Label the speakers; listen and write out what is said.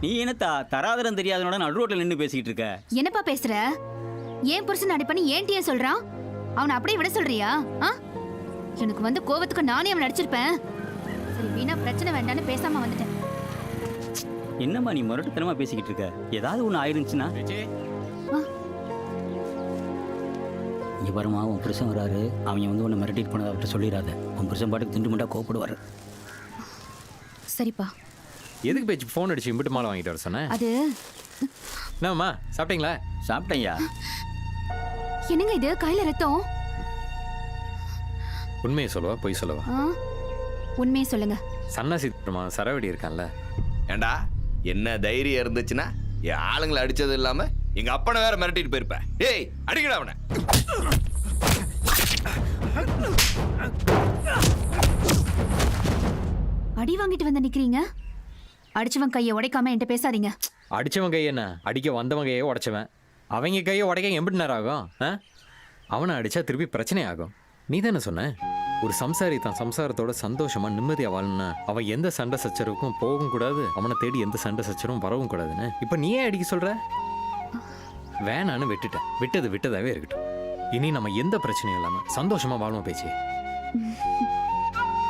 Speaker 1: நீ என்னத்தா தராதரம் தெரியாதனோட நடு ரோட்ல நின்று பேசிக்கிட்டு இருக்க?
Speaker 2: என்னப்பா பேசுற? ஏன் புருஷன் அடி பண்ணி ஏன்ட்டியே சொல்றான்? அவனை அப்படியே விட சொல்றியா? எனக்கு வந்து கோவத்துக்கு நானே அவன் அடிச்சிருப்பேன். சரி வீணா பிரச்சனை வேண்டான்னு பேசாம வந்துட்டேன்.
Speaker 1: என்னம்மா நீ முரட்டுத்தனமா பேசிக்கிட்டு இருக்க? ஏதாவது ஒன்று ஆயிருந்துச்சுன்னா இங்க பாருமா, உன் புருஷன் வராரு. அவங்க வந்து உன்னை மிரட்டிட்டு போனதை அவர்கிட்ட சொல்லிடாத. உன் புருஷன் பாட்டுக்கு திண்டு மட்டும் கோவப்படுவாரு.
Speaker 2: சரிப்பா.
Speaker 3: எதுக்கு பேச்சு ஃபோன் அடிச்சு இம்பிட்டு மாலை வாங்கிட்டு வர சொன்னேன்?
Speaker 2: அது
Speaker 3: என்னம்மா சாப்பிட்டீங்களா?
Speaker 1: சாப்பிட்டேன்யா.
Speaker 2: என்னங்க இது கையில ரத்தம்?
Speaker 3: உண்மையை சொல்லவா பொய் சொல்லவா?
Speaker 2: உண்மையை சொல்லுங்க.
Speaker 3: சன்னாசி சரவடி இருக்கான்ல.
Speaker 4: ஏண்டா என்ன தைரியம் இருந்துச்சுன்னா என் ஆளுங்களை அடிச்சது இல்லாம எங்க அப்பனை வேற மிரட்டிட்டு போயிருப்பேன். ஏய் அடிக்கடா அவனை.
Speaker 2: அடி வாங்கிட்டு வந்து நிக்கிறீங்க. அடிச்சவன் கையை உடைக்காம என்கிட்ட பேசாதீங்க.
Speaker 3: அடிச்சவன் கையை என்ன, அடிக்க வந்தவன் கையை உடைச்சவன். அவங்க கையை உடைக்க எம்பிட்டு நேரம் ஆகும்? அவனை அடிச்சா திருப்பி பிரச்சனை ஆகும். நீ தானே சொன்ன ஒரு சம்சாரி தான் சம்சாரத்தோட சந்தோஷமா நிம்மதியா வாழணும்னா அவன் எந்த சண்டை சச்சரவுக்கும் போகவும் கூடாது, அவனை தேடி எந்த சண்டை சச்சரவும் வரவும் கூடாதுன்னு. இப்ப நீயே அடிக்க சொல்ற? வேணான்னு விட்டுட்டேன். விட்டது விட்டதாவே இருக்கட்டும். இனி நம்ம எந்த பிரச்சனையும் இல்லாம சந்தோஷமா வாழ்வோம் பேச்சு.